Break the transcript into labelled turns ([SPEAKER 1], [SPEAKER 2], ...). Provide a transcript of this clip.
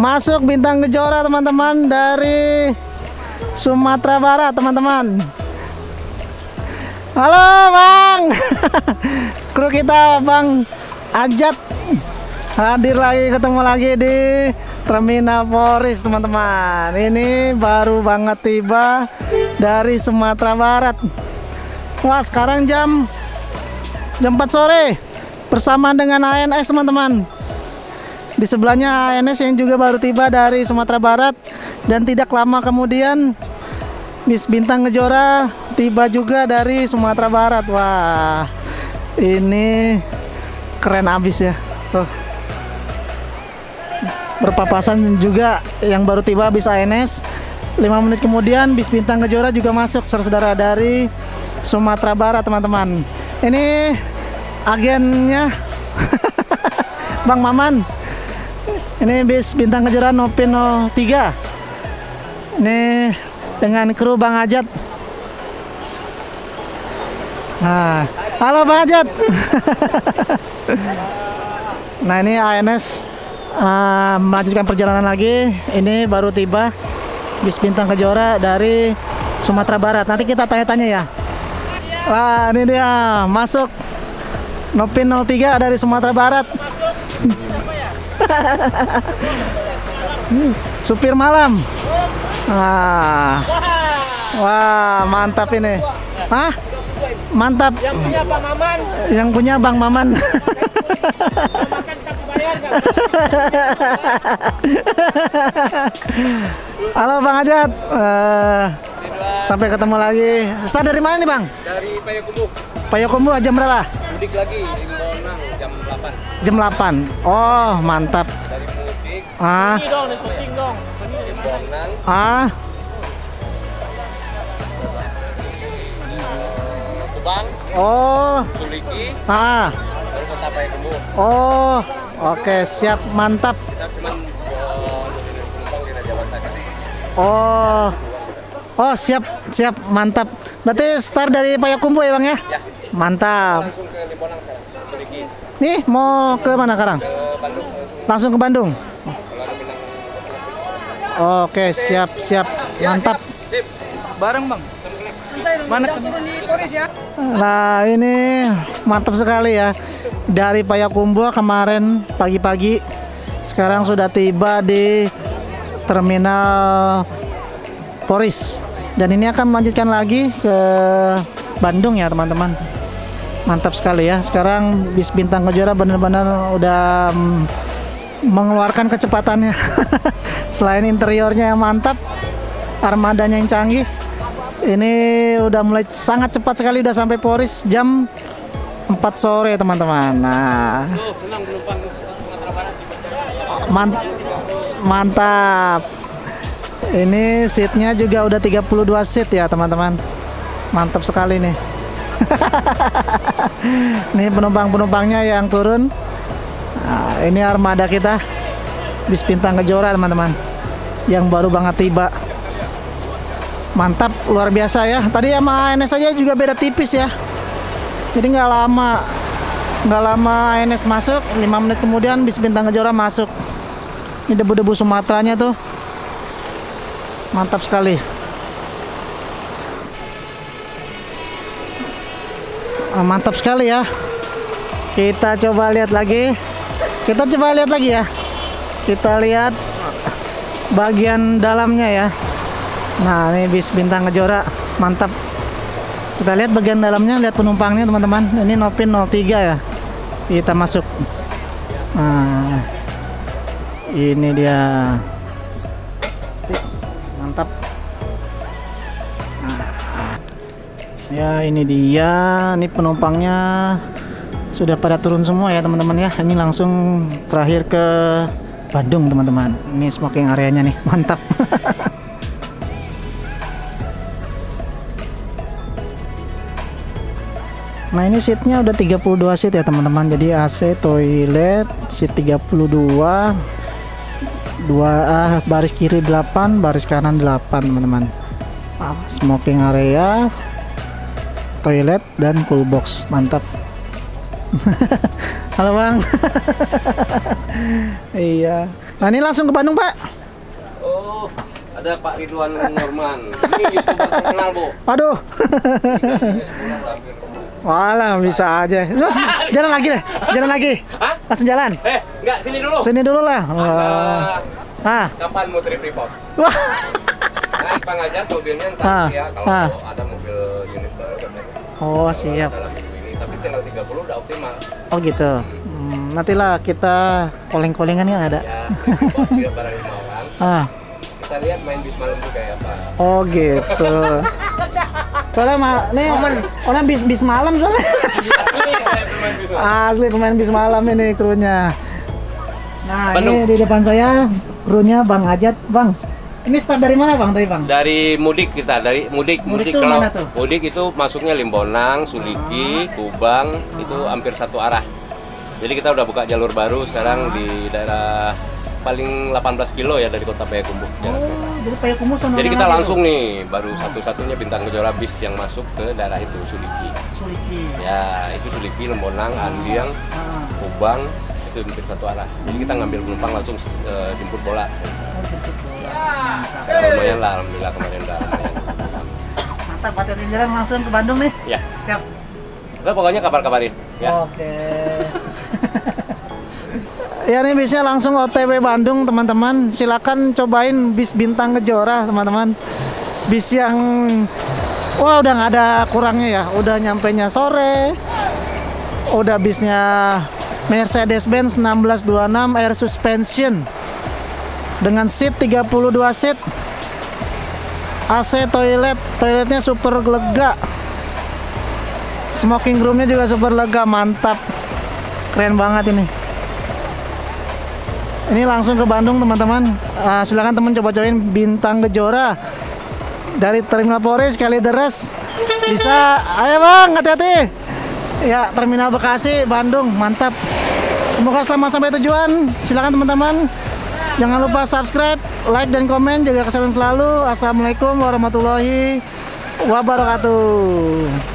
[SPEAKER 1] Masuk Bintang Kejora teman-teman dari Sumatera Barat teman-teman. Halo Bang. Kru kita Bang Ajat hadir lagi, ketemu lagi di Terminal Poris teman-teman. Ini baru banget tiba dari Sumatera Barat. Wah, sekarang jam 4 sore bersamaan dengan ANS teman-teman. Di sebelahnya ANS yang juga baru tiba dari Sumatera Barat, dan tidak lama kemudian Miss Bintang Kejora tiba juga dari Sumatera Barat. Wah, ini keren abis ya. Tuh, berpapasan juga yang baru tiba bis ANS. 5 menit kemudian bis Bintang Kejora juga masuk, saudara-saudara, dari Sumatera Barat teman-teman. Ini agennya Bang Maman. Ini bis Bintang Kejora Nopin 03. Ini dengan kru Bang Ajat. Nah, halo Bang Ajat. Nah, ini ANS melanjutkan perjalanan lagi. Ini baru tiba bis Bintang Kejora dari Sumatera Barat. Nanti kita tanya-tanya ya. Wah, ini dia masuk Nopin 03 dari Sumatera Barat. Supir malam. Wah, mantap ini. Hah? Mantap.
[SPEAKER 2] Yang punya Bang Maman.
[SPEAKER 1] Yang punya Bang Maman. Halo Bang Ajat. Sampai ketemu lagi. Start dari mana nih Bang?
[SPEAKER 2] Dari Payakumbuh.
[SPEAKER 1] Payakumbuh jam berapa?
[SPEAKER 2] Mudik lagi di Bonang jam 8.
[SPEAKER 1] Jam 8. Oh, mantap.
[SPEAKER 2] Dari mudik.
[SPEAKER 1] Ini
[SPEAKER 2] dong, syuting dong. Di Bonang. Subang.
[SPEAKER 1] Oh.
[SPEAKER 2] Suliki. Baru kota Payakumbuh.
[SPEAKER 1] Oh. Oke, siap, mantap.
[SPEAKER 2] Kita cuma penumpang di Raja Wasa.
[SPEAKER 1] Oh. Oh, siap, mantap. Berarti start dari Payakumbuh ya Bang ya?
[SPEAKER 2] Ya.
[SPEAKER 1] Mantap.
[SPEAKER 2] Langsung ke Bonang sekarang. Suliki.
[SPEAKER 1] Nih, mau ke mana sekarang?
[SPEAKER 2] Ke Bandung.
[SPEAKER 1] Langsung ke Bandung. Oke, siap, mantap.
[SPEAKER 2] Sip.
[SPEAKER 3] Bareng Bang. Mana turun di Poris ya?
[SPEAKER 1] Nah, ini mantap sekali ya. Dari Payakumbuh kemarin pagi-pagi, sekarang sudah tiba di Terminal Poris. Dan ini akan melanjutkan lagi ke Bandung ya teman-teman. Mantap sekali ya. Sekarang bis Bintang Kejora benar-benar udah mengeluarkan kecepatannya. Selain interiornya yang mantap, armadanya yang canggih, ini udah mulai sangat cepat sekali, udah sampai Poris jam 4 sore teman-teman. Nah, mantap. Ini seatnya juga udah 32 seat ya teman-teman. Mantap sekali nih. Ini penumpang-penumpangnya yang turun. Nah, ini armada kita bis Bintang Kejora teman-teman, yang baru banget tiba. Mantap, luar biasa ya. Tadi sama ANS aja juga beda tipis ya. Jadi nggak lama ANS masuk, 5 menit kemudian bis Bintang Kejora masuk. Ini debu-debu Sumateranya tuh. Mantap sekali. Mantap sekali ya. Kita coba lihat lagi. Ya. Kita lihat bagian dalamnya ya. Nah, ini bis Bintang Kejora, mantap. Kita lihat bagian dalamnya, lihat penumpangnya teman-teman. Ini Nopin 03 ya. Kita masuk. Nah, ini dia. Mantap. Nah, ya ini dia. Ini penumpangnya sudah pada turun semua ya teman-teman ya. Ini langsung terakhir ke Bandung teman-teman. Ini smoking areanya nih, mantap. Nah, ini seatnya udah 32 seat ya teman-teman. Jadi AC, toilet, seat 32, baris kiri 8, baris kanan 8 teman-teman. Smoking area, toilet, dan cool box. Mantap. Halo Bang. Iya. Nah ini langsung ke Bandung, Pak.
[SPEAKER 2] Oh, ada Pak Ridwan Norman. Ini YouTuber terkenal, Bu.
[SPEAKER 1] Waduh. Walah, bisa aja. Jalan lagi deh. Jalan lagi.
[SPEAKER 2] Hah?
[SPEAKER 1] Langsung jalan.
[SPEAKER 2] Enggak, sini dulu.
[SPEAKER 1] Sini dulu lah. Ah.
[SPEAKER 2] Kapan mau trip report?
[SPEAKER 1] Wah.
[SPEAKER 2] Nah, Bang Ajat mobilnya ntar ya kalau ada mobil unit baru katanya.
[SPEAKER 1] Oh, siap.
[SPEAKER 2] Dalam minggu ini, tapi tanggal 30 udah optimal.
[SPEAKER 1] Oh gitu. Nantilah kita calling-callingan kan ada.
[SPEAKER 2] Ya, report biar barang 5 orang. Kita lihat main bis malam tuh kayak apa.
[SPEAKER 1] Oh gitu. Soalnya nih orang bis malam soalnya.
[SPEAKER 2] Asli, saya bermain bis malam.
[SPEAKER 1] Asli pemain bis malam ini krunya. Nah
[SPEAKER 2] Bandung.
[SPEAKER 1] ini di depan saya krunya Bang Ajat, Bang. Ini start dari mana Bang tadi Bang?
[SPEAKER 2] Dari mudik kita, dari mudik
[SPEAKER 1] Mudik tuh
[SPEAKER 2] kalau
[SPEAKER 1] mana tuh?
[SPEAKER 2] mudik itu masuknya Limbonang, Suliki, Kubang, itu hampir satu arah. Jadi kita udah buka jalur baru sekarang di daerah paling 18 kilo ya dari kota Payakumbuh.
[SPEAKER 1] Jadi Payakumbuh sama.
[SPEAKER 2] Jadi kita langsung nih baru satu-satunya Bintang Kejora bis yang masuk ke daerah itu Suliki.
[SPEAKER 1] Suliki.
[SPEAKER 2] Ya itu Suliki, Limbonang, Andiang, Kubang itu hampir satu arah. Jadi kita ngambil penumpang langsung jemput bola. Ya, lumayan lah, alhamdulillah kemarin udah lumayan.
[SPEAKER 1] Mantap, hati-hati jalan langsung ke Bandung nih.
[SPEAKER 2] Ya.
[SPEAKER 1] Siap.
[SPEAKER 2] Nah, pokoknya kabar-kabarin. Ya.
[SPEAKER 1] Oke. Ya ini bisnya langsung OTW Bandung teman-teman. Silakan cobain bis Bintang Kejora teman-teman. Bis yang wah udah nggak ada kurangnya ya. Udah nyampenya sore. Udah bisnya Mercedes-Benz 1626 Air Suspension dengan seat 32 seat. AC toiletnya super lega. Smoking roomnya juga super lega, mantap. Keren banget ini. Ini langsung ke Bandung teman-teman. Silakan teman coba-cobain Bintang Kejora dari Terminal Polres Kalideres. Bisa, ayo Bang, hati-hati. Ya, Terminal Bekasi, Bandung, mantap. Semoga selamat sampai tujuan. Silakan teman-teman. Jangan lupa subscribe, like dan komen. Jaga kesehatan selalu. Assalamualaikum warahmatullahi wabarakatuh.